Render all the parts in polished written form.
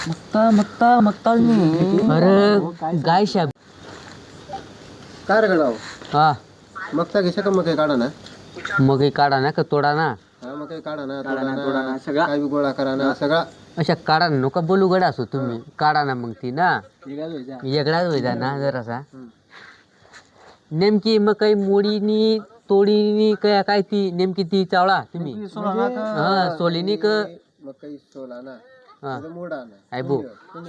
मक्ता अरे गाय शाब काय रे गडाव हा मगता घेशा का मग काही काढा ना मग काढा ना का तोडा ना हा मग काही काढा ना तोडा ना सगळा काय बी गोळा करा ना सगळा अशा काढा ना नका बोलू गडा असो तुम्ही काढा ना मग ती ना वेगळाच होईजा ना जरासा नेमकी मग काही मोडीनी तोडीनी काय ती नेमकी ती चावळा तुम्ही हा सोलीनी क मग काही सोला ना हा मोडा ना आहे भो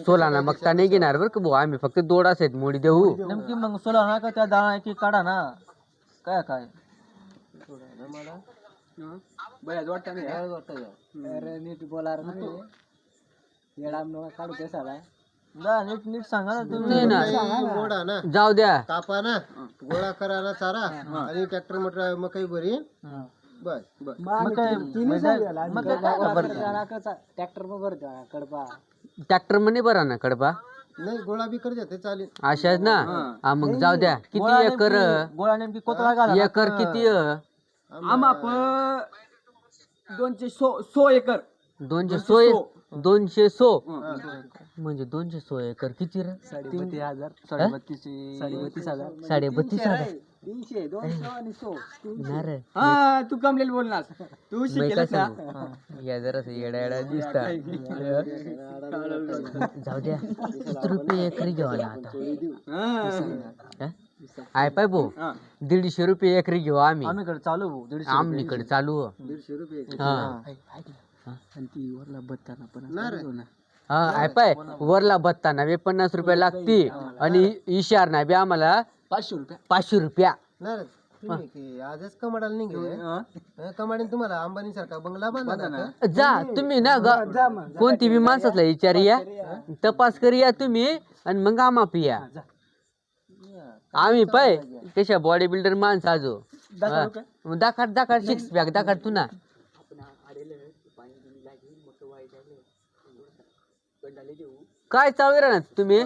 सोला ना मग नाही घेणार बरं का भाऊ आम्ही फक्त दोडाच आहेत मोडी देऊ नेमकी मग सोला ना का त्या दाणा की काढा ना काय काय मला बऱ्याच वाटतं नाही अरे नीट बोला काढू कसाला नीट नीट सांगा ना नाही ना. तुम्ही मोडा ना जाऊ द्या कापा ना गोळा करा ना चारा आणि ट्रॅक्टर मोटर मग काही बरी बस बस ट्रॅक्टर मग भरतो कडपा ट्रॅक्टर म्हणे बरा ना कडबा नाही गोळा बी कर जाते चालेल अशाच ना हा मग जाऊ द्या किती एकर गोळा नेमकी कोतळा घाला एकर किती आमाप 200 एकर 200 म्हणजे 200 एकर किती रे 32,000 32,000 300 200 आणि 100 ना रे हा तू कमलेल बोलणार तू मी शिकेल काय सांगू? या जरा येडा दिसता जाऊ द्या किती रुपये एकरी घेऊ ना आता आय पाय भाऊ 150 रुपये एकरी घेऊ आम्ही आम्हीकडे चालू आमनीकडे चालू 150 रुपये हा आणि ती वरला बत्ताना पण ना रे हा आय पाय वरला बत्ताना बी 50 रुपये लागती आणि इशार ना बी आम्हाला 500 रुपया ना रे तुम्ही की आजच कमाडाला नाही गेले कमाडीन तुम्हाला अंबानी सारखा बंगला बांधा ना जा तुम्ही ना कोणती बी माणसातला विचार या तपास करूया तुम्ही आणि मग आम्हा पिया आम्ही पाय कशा बॉडी बिल्डर माणसं आजो दाखड 6 पॅक दाखड तू ना काय चालू ना तुम्ही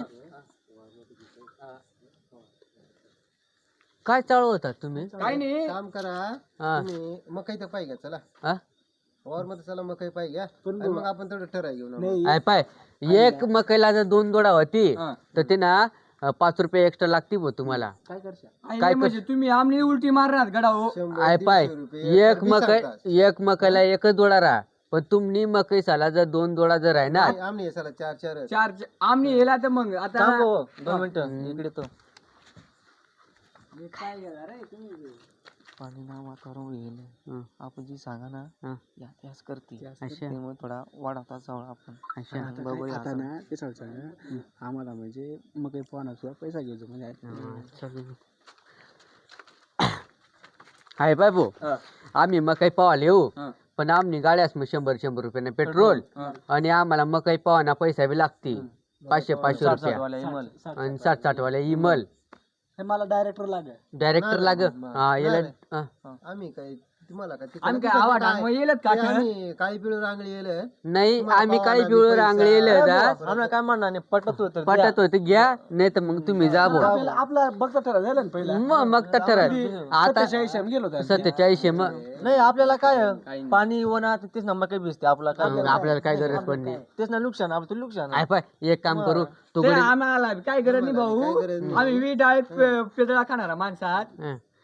काय चालू होता तुम्ही काय नाही काम करा तुम्ही मकई तर पाहिजे चला हा वर मध्ये चला मकई पाहिजे आणि मग आपण थोडं ठराव घेऊ ना आय पाय एक मकईला जर 2 दोडा होती तर ते ना 5 रुपये एक्स्ट्रा लागतील भाऊ तुम्हाला काय म्हणजे तुम्ही आमने उलटी मारणार गडा हो आय पाय एक मकईला एकच दोडा राहा पण तुम्ही मकई साला जर 2 दोडा जर आहे ना आमने चला 4 चार आमने येला तर मग आता 2 मिनिटं इकडे तो पाणी नाव करून येईल आपण जी सांगा ना या त्याच करते त्यामुळे थोडा वाढवता जाऊ आपण बरोबर आता ना ते सांगा आम्हाला म्हणजे मग काही पाहणार सुद्धा पैसा घ्यायचो म्हणजे हाय बाय भाऊ आम्ही मकई पावाला येऊ पण आमनी गाड्यास मग 100 रुपयाने पेट्रोल आणि आम्हाला मकई पावाना पैसा बी लागते 500 रुपया आणि 60 वाल्या इमल मला डायरेक्टर लाग आम्ही काय तुम्हाला आम्ही काय आवाज आम्ही काळी पिळून रांगली येल नाही आम्ही काळी पिवळ रांगळे आम्हाला काय म्हणणार नाही पटत होत घ्या नाही तर मग तुम्ही जा भाऊ आपला बघता ठरत झालं ना पहिला मग तर ठरत आता 47 गेलो 47 मग नाही आपल्याला काय पाणी वना तेच ना मग भिजते आपला काय आपल्याला काय गरज पण नाही तेच ना नुकसान आपलं नुकसान आय पाय एक काम करू तू आम्हाला काय गरज नाही भाऊ आम्ही वी डाळीत पेदळा खाणारा माणसात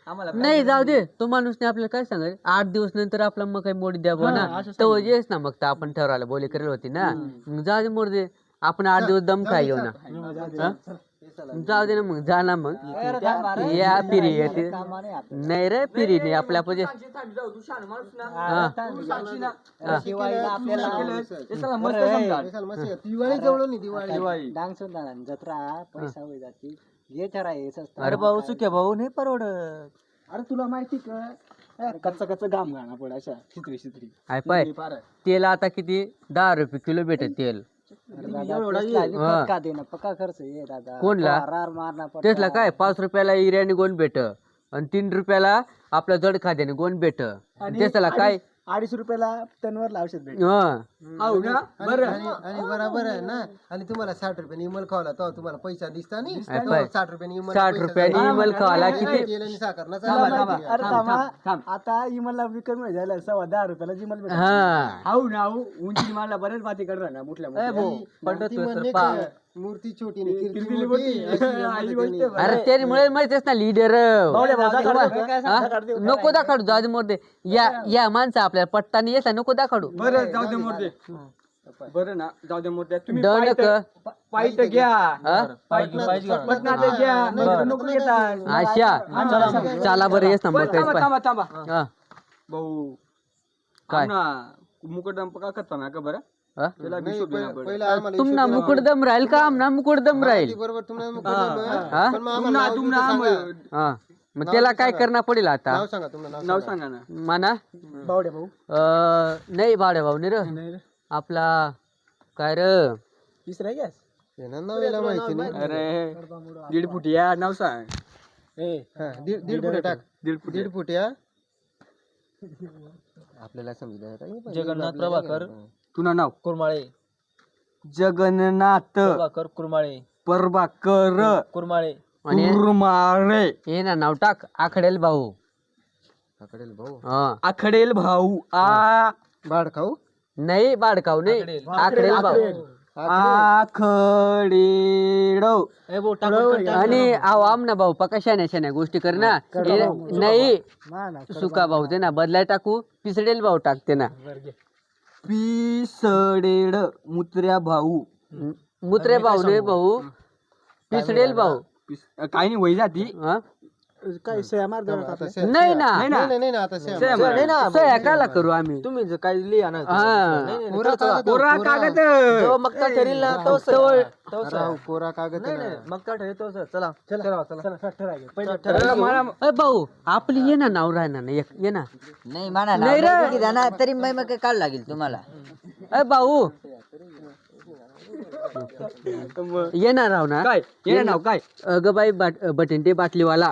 आम्हाला नाही जाऊ दे तो माणूस नाही आपल्याला काय सांगाय 8 दिवस नंतर आपला मग काही मोडी द्या ना तो येस ना मग तर आपण ठरवायला बोली करेल होती ना मग जाऊ दे मोड दे आपण 8 दिवस दम खाय येऊ ना जाऊ दे ना मग जा ना मग या पिरी येते नाही रे पिरी नाही आपल्या पाहिजे दिवाळी जवळ नाही दिवाळी जत्रा पैसा होई जाती हे ठरायचं अरे भाऊ सुक्या भाऊ नाही परवडत अरे तुला माहिती का कच्चा घाम घाणा पड अशा शित्री हाय पाय तेल आता किती 10 रुपये किलो भेटत तेल पक्का खर्च ये दादा कोणला तेचला काय 5 रुपयाला इऱ्याने गोण भेट आणि 3 रुपयाला आपल्या जड खाद्याने गोण भेट त्याला काय 250 रुपयाला टनवर औषध भेट हं. आणि बरोबर आहे ना. आणि तुम्हाला 60 रुपयाने इमल खावला तो तुम्हाला पैसा दिसता नाही. पाय. 60 रुपयाने इमल 60 रुपयाने इमल खावाला किती तेल आणि साखर ना अरे थांबा, आता इमलला विकत मिळायला झालं 10.5 रुपयाला इमल भेटत. हा उंची मला बरेच बाती करणार ना मोठल्या मूर्ती छोटी आणि कीर्ती मोठी. अशी गंमत आहे त्यांनी. अरे त्यामुळे माहितीच ना लीडर नको दाखवू जाऊ दे मोरदे. या माणसं आपल्याला पट्टा नाही येत नको दाखवू. बरं जाऊ दे मोठे बरं ना जाऊ दे मोठे तुम्ही डनक पाईट घ्या पटनात घ्या नको घेता अशा चला बरं येस ना मग काहीच पाय. थांबा थांबा हा. भाऊ काय? ना मुकदम का करता ना का बरं हा? त्याला हिशोब देणं पडेल. पहिला आम्हाला तुमना मुकुटदम राहील का आमना मुकुटदम राहील. बरोबर तुम्हाला मुकदम आहे. हा? पण मग आम्हाला नाव तुमना सांगा. हा मग त्याला काय करणं पडेल आता नाव सांगा तुमचं नाव सांगा ना म्हणा बावड्या भाऊ नाही भाड्या भाऊ नाही र आपला काय र तिसरा गॅस नाव याला माहिती नाही. अरे 1.5 फूट या नाव सांग हा, दीड फुट टाक. 1.5 फूट दीड फुट या आपल्याला समजलं जगन्नाथ प्रभाकर तुना नाव कुरमाळे जगन्नाथ प्रभाकर कुरमाळे प्रभाकर कुरमाळे आणि कुरमाळे हे ना नाव टाक आखडेल भाऊ. पकडेल भाऊ. हा आखडेल भाऊ आ बाड खाऊ. नाही बाडकाव नाही आखडेल भाऊ. आखडेड आणि आव आमना भाऊ पका शान्या शान्या गोष्टी कर ना. नाही सुका भाऊ ते ना बदलाय टाकू पिसडेल भाऊ टाकते ना. पिसडेड मुत्र्या भाऊ मुत्रे भाऊ नाही भाऊ पिसडेल भाऊ. काही नाही वय जाती हा? काय मार नाही ना नाही ना आता सेम. सह्या काला करू आम्ही. तुम्ही काय लिहा ना हा कोरा कागद मग काय ठरेल ना तो राव, कोरा कागद आहे ना. मग काय ठरेल तो चला अ भाऊ आपली ये ना नाव राहणार ना एक ये ना. नाही म्हणा नाही रे. ना तरी मग काढ लागेल तुम्हाला. अ भाऊ येणार राव ना. काय ये नाव काय अगबाई बटंडे बाटलीवाला.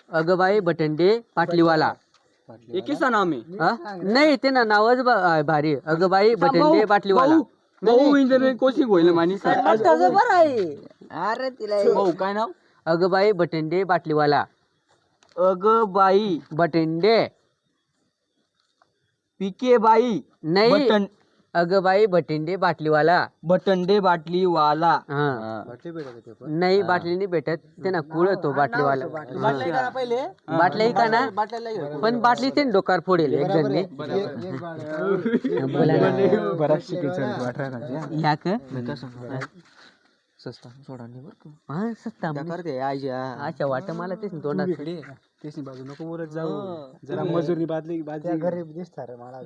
अगबाई बटंडे बाटलीवाला. एकीचा नाव मी हा? नाही ते ना नावच भारी अगबाई बटंडे बाटलीवाला. भाऊ इंजिनिअरिंग कोचिंग होईल मानी सर अरे तिला भाऊ काय नाव अगबाई बटंडे बाटलीवाला. अगबाई बटंडे पिके बाई नाही अगबाई बटंडे बाटलीवाला. बटंडे बाटली वाला हा बाटली भेटत होती पण. नाही बाटली नाही भेटत ते ना कुळ तो बाटलीवाला. बाटल्या का ना पण बाटली ते डोकार फोडेल एक जण ने. ह्या का सस्ता सोडा नाही बरं हा सत्ता करते आईच्या अच्छा वाटत मला तेच तोंडात तेच बाजू नको बोलत जाऊ जरा मजुरी बादली गरीब दिसता रे मला.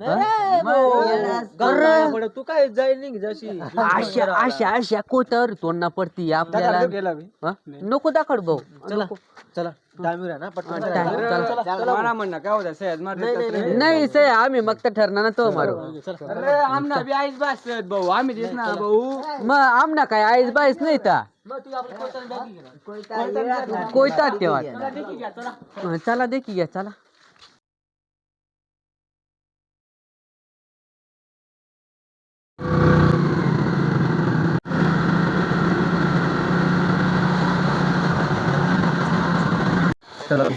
तू काय जाईल नाही जशी आशा आशा आशा कोतर तोंडना पडती आपल्याला. हा? नको दाखड भाऊ नको. चला टाइम ना पटकन मला म्हणणं काय होतं सह्याद मारले नाही सय आम्ही मग तर ठरणार ना तो मारू. अरे आमना बी आईच बास भाऊ आम्ही दिस ना भाऊ मग आमना काय आईस बाईस नाही ता कोयतात तेव्हा. चला देखी घ्या चला.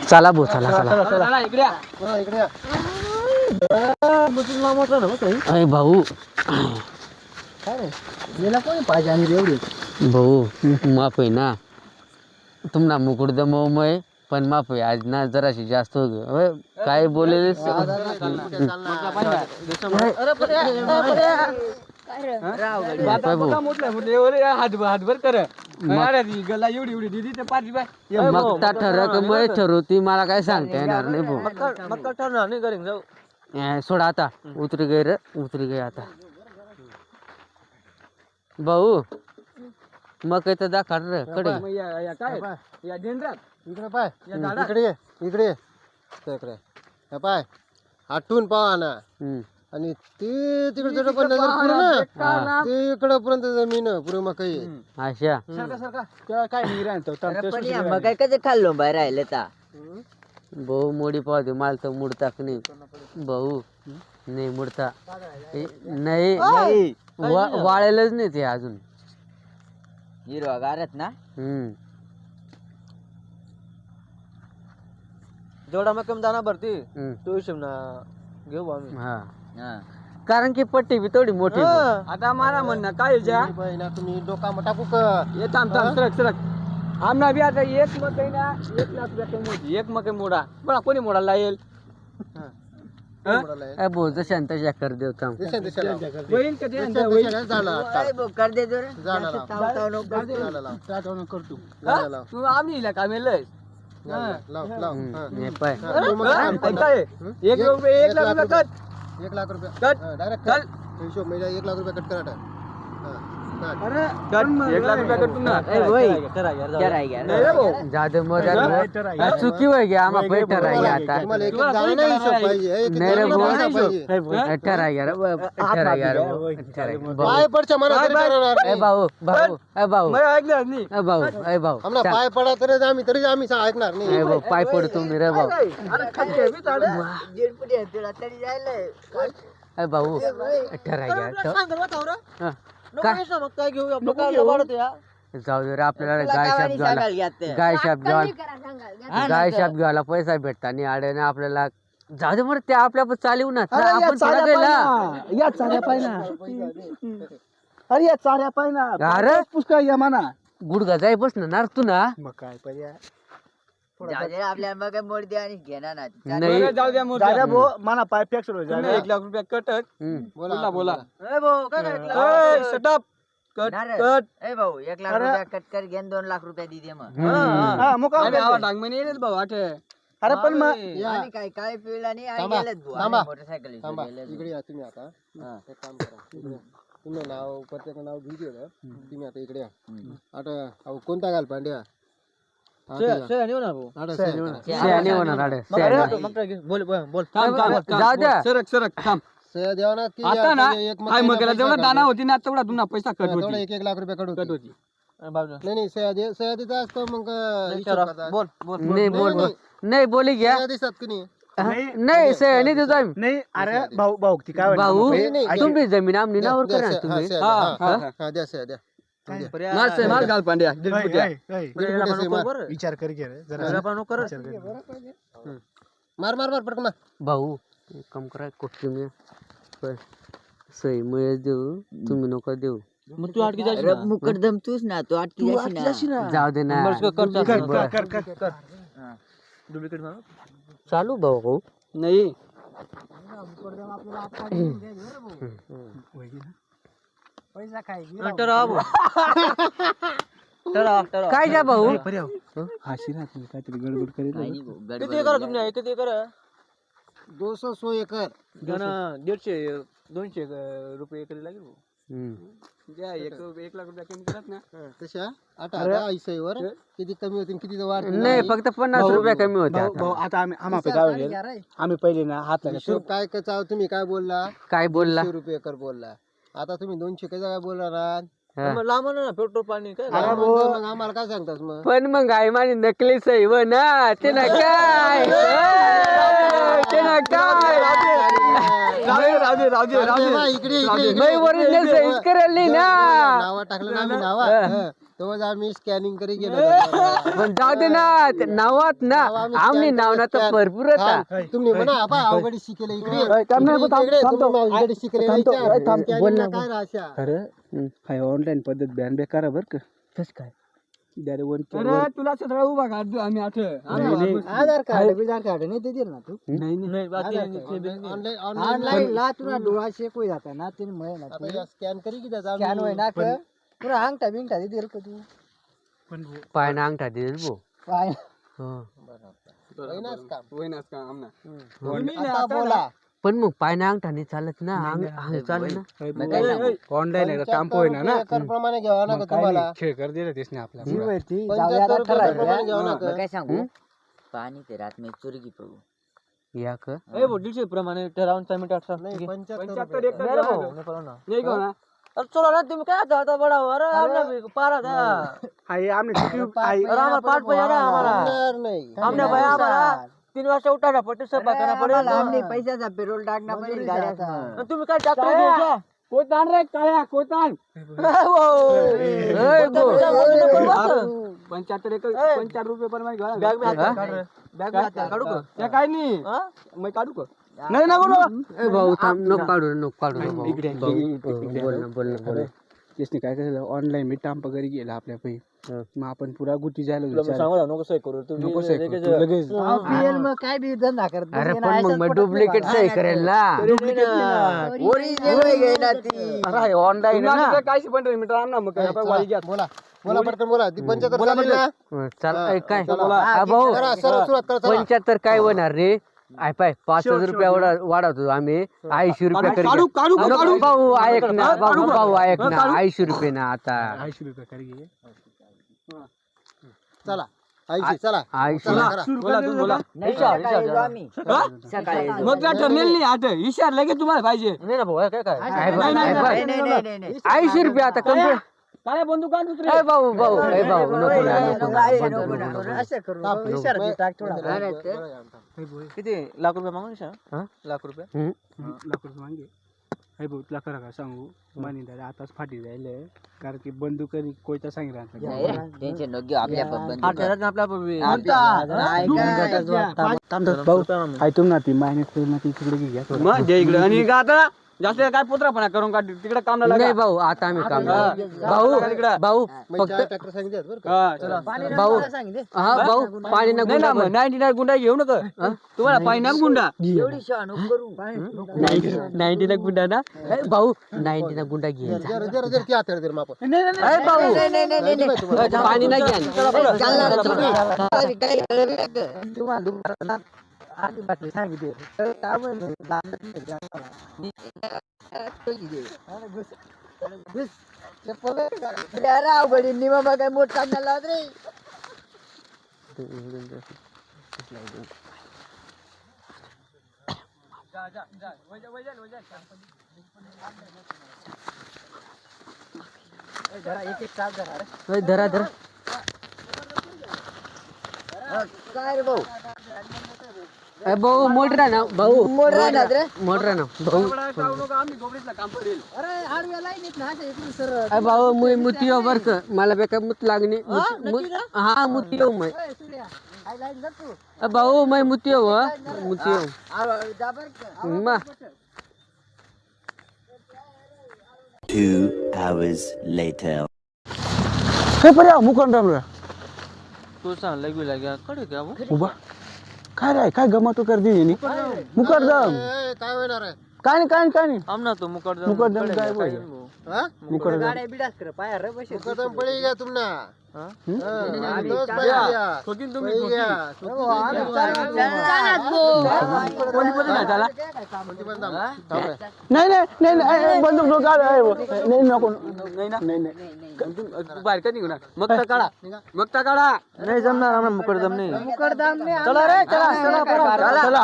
चला भाऊ चला चला. इकडे या. हा, इकडे या. अय भाऊ भाऊ माफ आहे ना तुमना मुकुट दमवमय पण माफ आहे आज ना जराशी जास्त हो गय. काय बोलेल हातभर कर गला एवढी एवढी दिदी ते पाच बाय मग ता ठरक मय ठरवती मला काय सांगता येणार नाही भाऊ. मग ठरणार नाही करेन जाऊ सोडा आता उतरी गई रे उतरी गई आता भाऊ मग काही तर दाखल रे कडे. काय या डेंडरात इकडे पाय. इकडे ये. इकडे ये. इकडे हे पाय आठवून पाहा ना. आणि ते तिकडे पण नजर पूर्ण ते इकडं पर्यंत जमीन पुढे मग काही अशा सारखा त्याला काय नाही राहतो मग काय कसं खाल्लो बाहेर राहिले ता भाऊ मोडी पाहते मला तर मुडता की नाही भाऊ नाही मुडता नाही वाळेलच नाही ते अजून हिरवा गारत ना जेवढा मग कमी दाना भरती हम्म. तो हिशोब ना घेऊ आम्ही. हा हा. कारण की पट्टी बी थोडी मोठी आता मला म्हणणं काय बहिणा तुम्ही डोका टाकू का सरक आमना बी आता एक मकई ना 1 लाख रुपये मोठी एक मकई मोडा बघा कोणी मोडायला येईल भाऊ जशा तशा कर देवता होईल का ते? काय भाऊ, कर दे जरा. झालं जास्त ताव ताव नको. तू आम्ही हिला कामेल पाय काय 1 रुपये 1 लाख रुपये कट 1 लाख रुपये कट. डायरेक्ट चल. हिशोब म्हणजे 1 लाख रुपये कट करा कट 1 लाख रुपये कट पुन्हा जरा घ्या. नाही रे भाऊ. जादू मोदर चुकी होय गे आम्हा पैठ राही आता तुम्हाला एक एक जाणं नाही हिशोब पाहिजे एक एक नाही रे जाणं भाऊ. पाहिजे ठरा यार पाय पडच्या मनात तरी करणार नाही. भाऊ भाऊ ए भाऊ मग ऐकलं नाही ए भाऊ ए भाऊ आम्हाला पाय पडा तरी आम्ही ऐकणार नाही ए भाऊ पाय पड तुम्ही रे भाऊ अरे खाली मी चालू जेलपुटी आहे तुला तरी जायलंय. ए भाऊ ठरा यार हा. काय घेऊ आपलं काय वाढत या जाऊ दे रे आपल्याला तुला गाय गावाने शाप सांगाल घ्यायला यात. गाय शाप घ्यायला गाय शाप घ्यायला पैसा भेटता आणि आड्याने आपल्याला जाऊ दे मग ते आपल्या चालू ना आपण थोडा गेला या चाऱ्या पाहिना अरे या चाऱ्या पाहिना अरे पुष्कळ या म्हणा गुडगा जाई बसणार ना तू ना मग काय पर्याय जाऊ दे, आपल्याला मग मोड द्या आणि घेणार ना. नाही जाऊ द्या दादा भाऊ मला पाय फ्रॅक्चर होईल 1 लाख रुपये कट बोला बोला ए भाऊ, काय करायचं? शटअप कट नारळ. कट ए भाऊ 1 लाख रुपये कट कर घेन 2 लाख रुपये दे मग. हा मुका डांग म्हणे येईल भाऊ आठे अरे पण मग आणि काय पिळला नाही आणि थांबा, गेलेत भाऊ. थांबा. आणि मोटरसायकल थांबा गेलेत. इकडे या तुम्ही आता एक काम करा इकडे. तुम्ही नाव प्रत्येक नाव घेऊ दिलं तुम्ही आता इकडे या आता अहो कोणता घाल पांड्या शहाणे होणार आडे शहाणे. बोल बोल जाऊ द्या सरक सरक थांब सह्या द्यावा ना की आता ना एक काय मग जेवढा दाना होती ना तेवढा तुमचा पैसा कट तेवढा होती 1 लाख रुपये कट कडू होती नाही सह्या देता असतो मग हिशोब करता. बोल बोल नाही बोल बोल नाही बोली घ्या सह्या दिसतात की नाही नाही शहाणे देतो आम्ही नाही अरे भाऊ भाऊ ती काय भाऊ नाही. तुमची जमीन आमनी नावर द्या, करा द्या, तुम्ही सह्या द्या. हा, द्या सह्या द्या मार घाल पांड्या विचार कर घे रे जरा मार मार मार पटकन मार. भाऊ एक काम करा कोटी मी सही मग देऊ तुम्ही नको देऊ मग तू अटकी जाशील अरे मुकदम तूच ना, तू अटकी जाशी ना. जाऊ दे ना डुप्लिकेट मार चालू भाऊ नाही काय द्या भाऊ हाशी ना तुम्ही काहीतरी गडबड करेल काही नाही भाऊ, गडबड किती करा तुम्ही किती करा 200 एकर 150 200 रुपये एकरी लागेल भाऊ. हम्म. द्या 1 लाख रुपये कमी करत ना तशा आता ऐसईवर किती कमी होतील किती वाढतील नाही फक्त 50 रुपये कमी होते भाऊ आता. भाऊ आता आम्ही काय होईल आम्ही पहिले ना हात हिशोब काय कचाव तुम्ही काय बोलला काय बोलला 100 रुपये एकर बोलला आता तुम्ही 200 कसा काय बोलणार हा. मग लांब ना पेट्रोल पाणी काय मग आम्हाला काय सांगतास मग पण मग आई माझी नकली सही व ना ते ना काय ते ना काय इकडे मी ओरिजिनल सहीच करेल नाही ना नावा टाकलं ना आम्ही नावा तेव्हाच आम्ही स्कॅनिंग करी गेलो पण जाऊ दे ना ते नावात ना आमनी नाव ना तर भरपूर होता तुम्ही म्हणा आपण अवघडी शिकेल इकडे अवघडी शिकेल काय राशा खरं हाय ऑनलाईन पद्धत बॅन बेकार बर का कस काय द्या रे वन अरे तुला सगळं उभा काढ आम्ही आठ आधार कार्ड नाही ते दिल ना तू ऑनलाईन ला तुला डोळा शेकू जाता ना ते आता स्कॅन करी की त्याचा स्कॅन होय ना पुरा अंगठा बिंगठा दे दिल का तू पायना अंगठा देईल भाऊ काय होईनाच काम आमना आता बोला पण मग पायना अंगठा नाही चालत ना अंग चालत ना ऑनलाईन आहे काम होईना ना एकर प्रमाणे घ्यावा ना तुम्हाला खेळ कर दिला तेच नाही आपल्याला 75 रुपये प्रमाणे घ्यावा ना मैं काय सांगू पानी ते रात में चोरी की पडू या क ए भाऊ 150 प्रमाणे ठरावून टाइम टाकसा नाही 75 75 एक नाही घेऊ ना अरे चला ना तुम्ही काय आता बडा अरे आमने पारा था आई आमने अरे आम्हाला पाठ पाहिजे रे आम्हाला नाही आमने भाई आम्हाला 3 वाजता उठा ना पट्टी स्वयंपाक करा पडेल पैशाचा पेट्रोल टाकणं पडेल गाड्या तुम्ही काय टाकता कोतान रे काळ्या कोतान 75 रुपये पण माझी बॅग काढू का त्या काय नाही मग काढू का नाही नको नको भाऊ थांब नको काढू भाऊ. बोल ना त्याने काय करायचं ऑनलाईन मी टांप वगैरे गेला आपल्या पैसे मग आपण पुरा गुटी जायला नको सही करू नको लगेच मग काय बी धंदा करत अरे पण मग डुप्लिकेट सही करेल ना. ऑनलाईन काय पण मीटर आण ना मग काय वाली घ्या बोला पटकन बोला ती 75 चालेल ना? चल काय भाऊ करा, सरळ सुरुवात करा, चला. 75 काय होणार रे. आय पाय 5,000 रुपये वाढवतो आम्ही 80 रुपये काढू, काढू, नको काढू. भाऊ ऐक ना भाऊ ऐक ना 80 रुपये ना आता 80 रुपये कर घे चला 80 चला 80 चला करा. बोला तुम्ही बोला मग काय ठरलेलं नाही आता इशार लगेच तुम्हाला पाहिजे नाही ना भाऊ काय काय नाही 80 रुपये आता कम्प्लीट. काय बंदूक काढ दुसरी ए भाऊ नको ना. असं करू इशारा टाक थोडा किती लाख रुपये मागून लाख रुपये लाकूड मागे हे भाऊ तुला खरं का सांगू मानी दादा आताच फाटी जायले कारण की बंदूक कोयता सांगितलं टेन्शन नको घेऊ आपल्या भाऊ ऐकून ना ती मायनस करून ना ती तिकडे घ्या मग जे इकडे आणि आता जास्त काय पोत्रापणा करून काढ तिकडे काम नाही भाऊ आता आम्ही काम भाऊ म्हणजे फक्त ट्रॅक्टर सांगितले बरं का? भाऊ हा भाऊ पाणी ना नाही ना मग 99 गुंडा घेऊ नका तुम्हाला पाहिजे गुंडा एवढी शहाणूक करू 99 गुंडा ना भाऊ 99 गुंडा घ्यायचा. जरा जरा जरा ती हातावर दे माप. भाऊ पाणी नाही घ्या. अवघडी निमा काय मोठ काढण्याला रे धरा काय रे भाऊ भाऊ मोटर आहे ना भाऊ मोठा ना रे मोटर आहे ना भाऊ. आम्ही गोबरीतला काम पडेल अरे आडव्या लाईनीत ना इकडून सरळ भाऊ मुतियो बर का मला बेका मुत लागणे हा मुतियो मै हाय लाईन जा तू भाऊ मै मुतियो मुतियो जा बर का मा 2 hours later. काय पर्या मुकंड तू सांग लगी लाग्या कडे क्या उभा काय रे काय गमत कर दी मुकरदम ए, काय होणार आहे काय नाही आमना तो मुकरदम काय बोल हा? मुकरदम गाड्या बिडास कर पाया रे बसे मुकदम पडी गया तुमना तोच पडी गया ठोकीन तुम्ही पडी गया कोणी पण नाही त्याला नाही बंदूक नको नाही नको नाही ना तू बाहेर का निघणार मग तर काढा नाही जमणार आम्हाला मुकडदम नाही मुकरदाम ने चला रे चला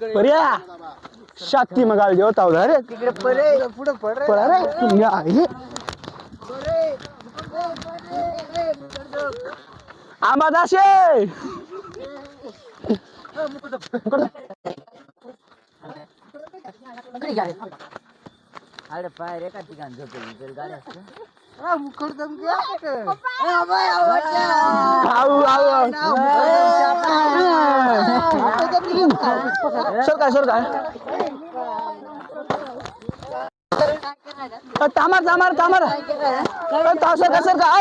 पर्या शाती मगाल जेवता होता रे तिकडे परे पुढे पड रे पळा रे तुम्ही आहे आंबादाशे अरे पाय रे का ठिकाण झोपेल गाड्या मुकरदम सरकार तामर सरकार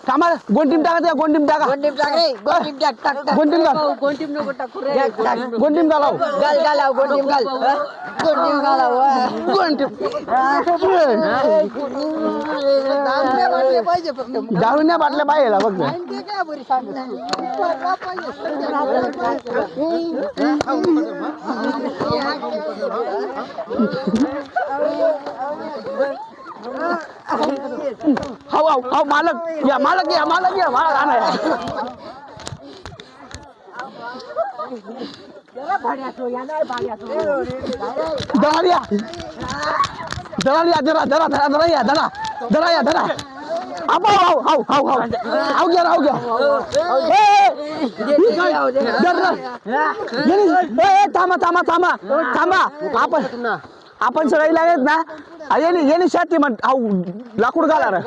थांबा गोंटीम टाका त्या गोंटीम टाका गोंटीम घाल कोणती नको टाकू रे गोंटीम घालाव गोंटीम दारू नाही बाटल्या पाहिजे फक्त हाव मालक या आणा धरा थांबा आपण सगळे लागेल ना येणे शेती म्हण लाकूड घाला रे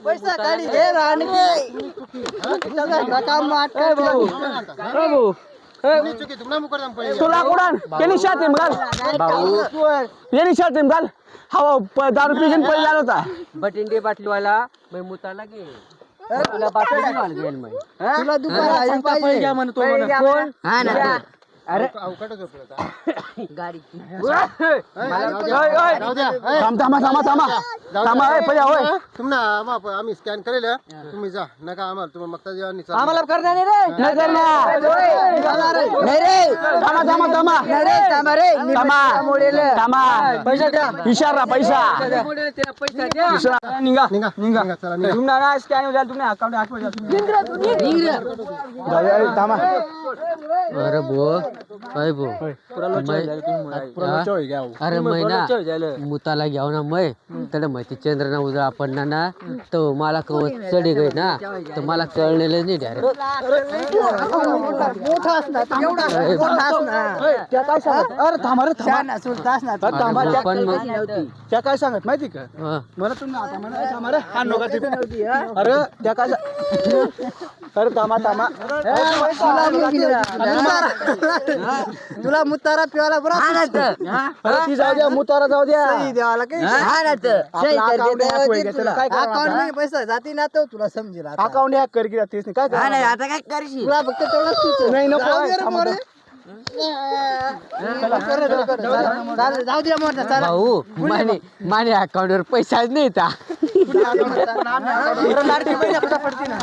पैसा काढी घे तुला कुडान येणे शेती घाल येणे शेती घाल हवा दारू पिजन पहिले झाला होता बटिंडी बाटलीवाला मी मुताला घे तुला बाटली घेईल मी तुला दुपार अरे आम्ही स्कॅन करेल तुम्ही जा नका आम्हाला तुम्ही मग आम्हाला करणार नाही रे इशारा पैसा निघा चला निघा स्कॅन तुम्ही अकाउंट अरे भो अय भो अरे मै ना मुताला घ्याव ना मै तर माहिती चंद्रना उद्या आपण ना तर मला कवच चढी गई ना तर मला कळलेलं नाही डायरेक्ट पण त्या काय सांगत माहिती का मला तुम्ही अरे त्या काय अरे थांबा तुला मुतारा पिवाला ती जाऊ द्या मुतारा जाऊ द्या अकाउंट मध्ये पैसा जाती ना तो तुला समजेल अकाउंट हॅक कर की तेच काय आता काय करशील तुला फक्त तेवढंच नाही जाऊ दे मग भाऊ माने अकाउंट वर पैसाच नाही लाडकी पैसा पडते ना